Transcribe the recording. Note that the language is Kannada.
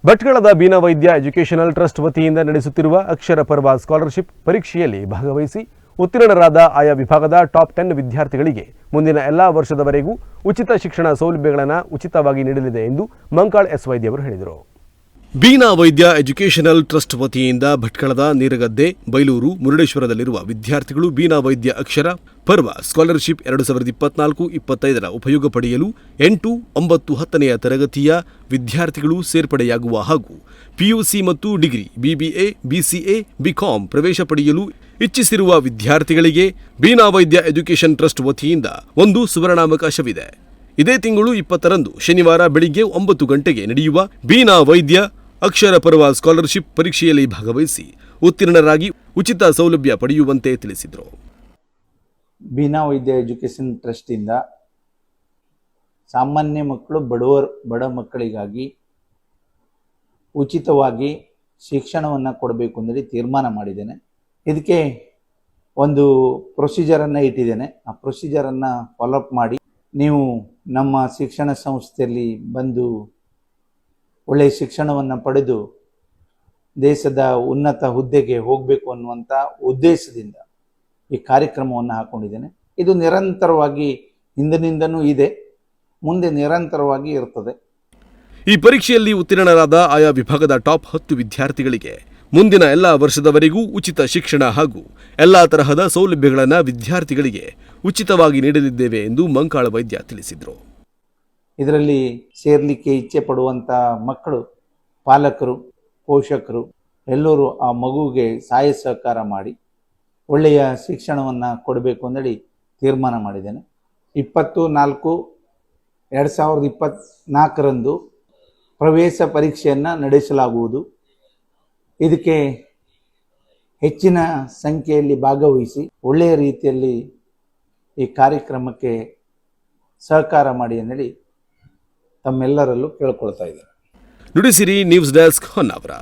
ಭಟ್ಕಳದ ಬೀನಾ ವೈದ್ಯ ಎಜುಕೇಷನಲ್ ಟ್ರಸ್ಟ್ ವತಿಯಿಂದ ನಡೆಸುತ್ತಿರುವ ಅಕ್ಷರ ಪರ್ವ ಸ್ಕಾಲರ್ಶಿಪ್ ಪರೀಕ್ಷೆಯಲ್ಲಿ ಭಾಗವಹಿಸಿ ಉತ್ತೀರ್ಣರಾದ ಆಯಾ ವಿಭಾಗದ ಟಾಪ್ 10 ವಿದ್ಯಾರ್ಥಿಗಳಿಗೆ ಮುಂದಿನ ಎಲ್ಲಾ ವರ್ಷದವರೆಗೂ ಉಚಿತ ಶಿಕ್ಷಣ ಸೌಲಭ್ಯಗಳನ್ನು ಉಚಿತವಾಗಿ ನೀಡಲಿದೆ ಎಂದು ಮಂಕಾಳ್ ಎಸ್ ವೈದ್ಯವರು ಹೇಳಿದರು. ಬೀನಾ ವೈದ್ಯ ಎಜುಕೇಷನಲ್ ಟ್ರಸ್ಟ್ ವತಿಯಿಂದ ಭಟ್ಕಳದ ನೀರಗದ್ದೆ, ಬೈಲೂರು, ಮುರುಡೇಶ್ವರದಲ್ಲಿರುವ ವಿದ್ಯಾರ್ಥಿಗಳು ಬೀನಾ ವೈದ್ಯ ಅಕ್ಷರ ಪರ್ವ ಸ್ಕಾಲರ್ಶಿಪ್ 2024-25 ಉಪಯೋಗ ಪಡೆಯಲು 8, 9, 10ನೇ ತರಗತಿಯ ವಿದ್ಯಾರ್ಥಿಗಳು ಸೇರ್ಪಡೆಯಾಗುವ ಹಾಗೂ ಪಿಯುಸಿ ಮತ್ತು ಡಿಗ್ರಿ, ಬಿಬಿಎ, ಬಿಸಿಎ, ಬಿಕಾಂ ಪ್ರವೇಶ ಪಡೆಯಲು ಇಚ್ಛಿಸಿರುವ ವಿದ್ಯಾರ್ಥಿಗಳಿಗೆ ಬೀನಾ ವೈದ್ಯ ಎಜುಕೇಷನ್ ಟ್ರಸ್ಟ್ ವತಿಯಿಂದ ಒಂದು ಸುವರ್ಣಾವಕಾಶವಿದೆ. ಇದೇ ತಿಂಗಳು 20ರಂದು ಶನಿವಾರ ಬೆಳಿಗ್ಗೆ 9 ಗಂಟೆಗೆ ನಡೆಯುವ ಬೀನಾ ವೈದ್ಯ ಅಕ್ಷರ ಪರ್ವ ಸ್ಕಾಲರ್ಶಿಪ್ ಪರೀಕ್ಷೆಯಲ್ಲಿ ಭಾಗವಹಿಸಿ ಉತ್ತೀರ್ಣರಾಗಿ ಉಚಿತ ಸೌಲಭ್ಯ ಪಡೆಯುವಂತೆ ತಿಳಿಸಿದರು. ಬೀನಾ ವೈದ್ಯ ಎಜುಕೇಷನ್ ಟ್ರಸ್ಟಿಂದ ಸಾಮಾನ್ಯ ಮಕ್ಕಳು, ಬಡ ಮಕ್ಕಳಿಗಾಗಿ ಉಚಿತವಾಗಿ ಶಿಕ್ಷಣವನ್ನು ಕೊಡಬೇಕು ಅಂತೇಳಿ ತೀರ್ಮಾನ ಮಾಡಿದ್ದೇನೆ. ಇದಕ್ಕೆ ಒಂದು ಪ್ರೊಸೀಜರನ್ನು ಇಟ್ಟಿದ್ದೇನೆ. ಆ ಪ್ರೊಸೀಜರನ್ನು ಫಾಲೋಅಪ್ ಮಾಡಿ ನೀವು ನಮ್ಮ ಶಿಕ್ಷಣ ಸಂಸ್ಥೆಯಲ್ಲಿ ಬಂದು ಒಳ್ಳೆಯ ಶಿಕ್ಷಣವನ್ನು ಪಡೆದು ದೇಶದ ಉನ್ನತ ಹುದ್ದೆಗೆ ಹೋಗಬೇಕು ಅನ್ನುವಂಥ ಉದ್ದೇಶದಿಂದ ಈ ಕಾರ್ಯಕ್ರಮವನ್ನು ಹಾಕ್ಕೊಂಡಿದ್ದೇನೆ. ಇದು ನಿರಂತರವಾಗಿ ಹಿಂದಿನಿಂದನೂ ಇದೆ, ಮುಂದೆ ನಿರಂತರವಾಗಿ ಇರ್ತದೆ. ಈ ಪರೀಕ್ಷೆಯಲ್ಲಿ ಉತ್ತೀರ್ಣರಾದ ಆಯಾ ವಿಭಾಗದ ಟಾಪ್ 10 ವಿದ್ಯಾರ್ಥಿಗಳಿಗೆ ಮುಂದಿನ ಎಲ್ಲ ವರ್ಷದವರೆಗೂ ಉಚಿತ ಶಿಕ್ಷಣ ಹಾಗೂ ಎಲ್ಲಾ ತರಹದ ಸೌಲಭ್ಯಗಳನ್ನು ವಿದ್ಯಾರ್ಥಿಗಳಿಗೆ ಉಚಿತವಾಗಿ ನೀಡಲಿದ್ದೇವೆ ಎಂದು ಮಂಕಾಳ ವೈದ್ಯ ತಿಳಿಸಿದರು. ಇದರಲ್ಲಿ ಸೇರ್ಲಿಕ್ಕೆ ಇಚ್ಛೆ ಪಡುವಂಥ ಮಕ್ಕಳು, ಪಾಲಕರು, ಪೋಷಕರು ಎಲ್ಲರೂ ಆ ಮಗುವಿಗೆ ಸಹಾಯ ಸಹಕಾರ ಮಾಡಿ ಒಳ್ಳೆಯ ಶಿಕ್ಷಣವನ್ನು ಕೊಡಬೇಕು ಅಂತೇಳಿ ತೀರ್ಮಾನ ಮಾಡಿದ್ದೇನೆ. 20/4/2024ರಂದು ಪ್ರವೇಶ ಪರೀಕ್ಷೆಯನ್ನು ನಡೆಸಲಾಗುವುದು. ಇದಕ್ಕೆ ಹೆಚ್ಚಿನ ಸಂಖ್ಯೆಯಲ್ಲಿ ಭಾಗವಹಿಸಿ ಒಳ್ಳೆಯ ರೀತಿಯಲ್ಲಿ ಈ ಕಾರ್ಯಕ್ರಮಕ್ಕೆ ಸಹಕಾರ ಮಾಡಿ ಅಂತೇಳಿ ತಮ್ಮೆಲ್ಲರಲ್ಲೂ ಕೇಳ್ಕೊಳ್ತಾ ಇದ್ದೇನೆ. Nudisiri news desk Honnavar.